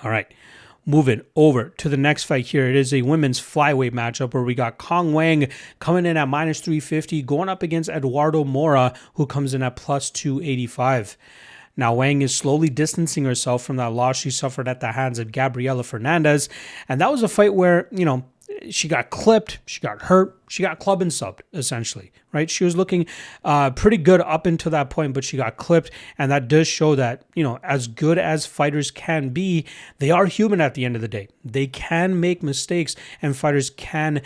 All right. Moving over to the next fight here. It is a women's flyweight matchup where we got Cong coming in at minus 350, going up against Eduardo Moura, who comes in at plus 285. Now, Wang is slowly distancing herself from that loss she suffered at the hands of Gabriela Fernandez. And that was a fight where, she got clipped, she got hurt, she got club and subbed, essentially, right? She was looking pretty good up until that point, but she got clipped. And that does show that, as good as fighters can be, they are human at the end of the day. They can make mistakes, and fighters can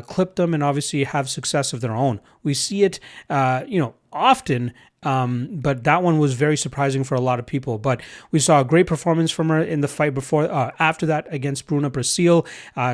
clip them and obviously have success of their own. We see it, often. But that one was very surprising for a lot of people. But we saw a great performance from her in the fight after that against Bruna Brasil.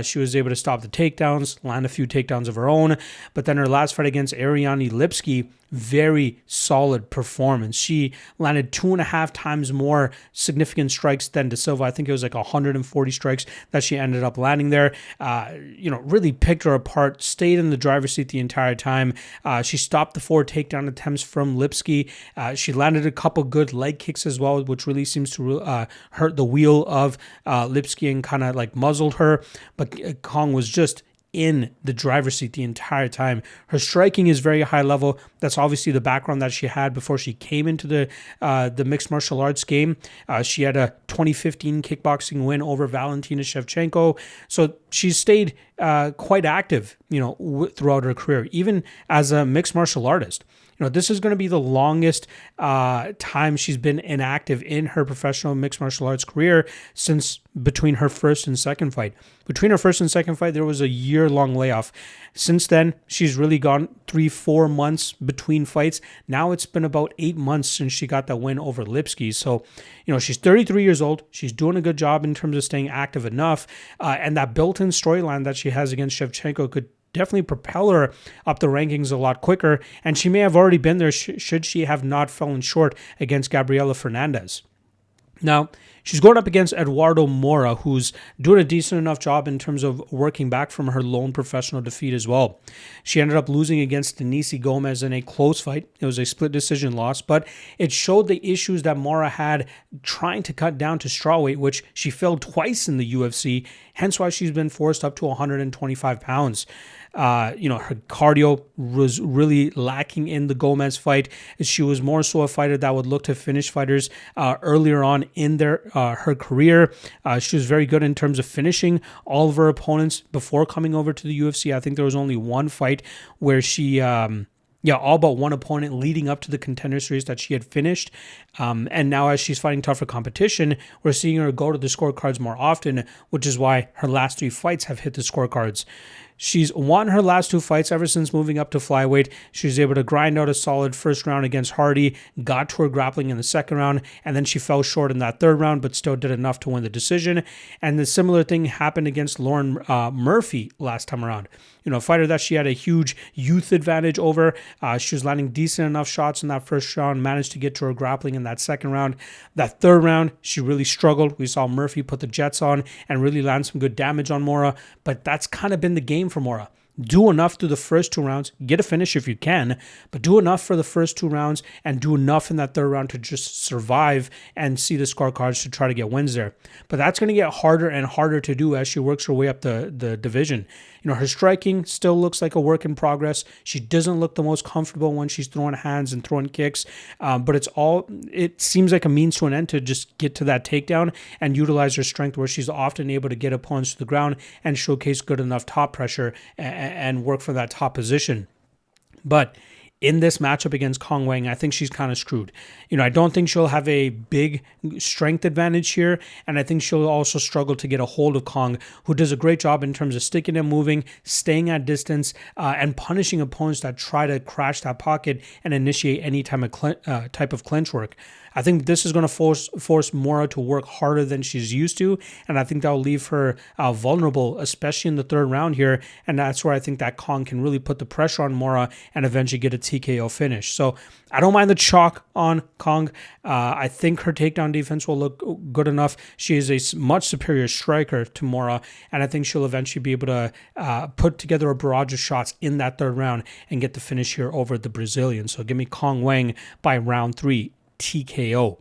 She was able to stop the takedowns, land a few takedowns of her own. But then her last fight against Ariane Lipski, very solid performance. She landed 2.5 times more significant strikes than De Silva. I think it was like 140 strikes that she ended up landing there. Really picked her apart, stayed in the driver's seat the entire time. She stopped the 4 takedown attempts from Lipski. She landed a couple good leg kicks as well, which really seems to hurt the wheel of Lipski and kind of like muzzled her. But Cong was just in the driver's seat the entire time. Her striking is very high level. That's obviously the background that she had before she came into the mixed martial arts game. She had a 2015 kickboxing win over Valentina Shevchenko. So she stayed quite active, throughout her career, even as a mixed martial artist. This is going to be the longest time she's been inactive in her professional mixed martial arts career since between her first and second fight. Between her first and second fight, there was a year-long layoff. Since then, she's really gone 3-4 months between fights. Now it's been about 8 months since she got that win over Lipski. So, she's 33 years old. She's doing a good job in terms of staying active enough. And that built-in storyline that she has against Shevchenko could definitely propel her up the rankings a lot quicker, and she may have already been there should she have not fallen short against Gabriela Fernandez. Now, she's going up against Eduardo Moura, who's doing a decent enough job in terms of working back from her lone professional defeat as well. She ended up losing against Denise Gomez in a close fight. It was a split decision loss, but it showed the issues that Moura had trying to cut down to strawweight, which she failed twice in the UFC, hence why she's been forced up to 125 pounds. Her cardio was really lacking in the Gomez fight. She was more so a fighter that would look to finish fighters earlier on in her career. She was very good in terms of finishing all of her opponents before coming over to the UFC. I think there was only one fight where she all but one opponent leading up to the Contender series that she had finished. And now as she's fighting tougher competition, we're seeing her go to the scorecards more often, which is why her last 3 fights have hit the scorecards. She's won her last 2 fights ever since moving up to flyweight. She was able to grind out a solid first round against Hardy, got to her grappling in the second round, and then she fell short in that third round, but still did enough to win the decision. And the similar thing happened against Lauren Murphy last time around. A fighter that she had a huge youth advantage over. She was landing decent enough shots in that first round, managed to get to her grappling in that second round. That third round, she really struggled. We saw Murphy put the jets on and really land some good damage on Moura, but that's kind of been the game for Moura. Do enough through the first 2 rounds, get a finish if you can, but do enough for the first 2 rounds and do enough in that third round to just survive and see the scorecards to try to get wins there. But that's going to get harder and harder to do as she works her way up the division. Her striking still looks like a work in progress. She doesn't look the most comfortable when she's throwing hands and throwing kicks, but it seems like a means to an end to just get to that takedown and utilize her strength where she's often able to get opponents to the ground and showcase good enough top pressure and work for that top position. But in this matchup against Cong, I think she's kind of screwed. I don't think she'll have a big strength advantage here, and I think she'll also struggle to get a hold of Cong, who does a great job in terms of sticking and moving, staying at distance, and punishing opponents that try to crash that pocket and initiate any type of clinch work. I think this is going to force Moura to work harder than she's used to, and I think that will leave her vulnerable, especially in the third round here, and that's where I think that Cong can really put the pressure on Moura and eventually get a TKO finish. So I don't mind the chalk on Cong. I think her takedown defense will look good enough. She is a much superior striker to Moura, and I think she'll eventually be able to put together a barrage of shots in that third round and get the finish here over the Brazilian. So give me Cong by round 3. TKO.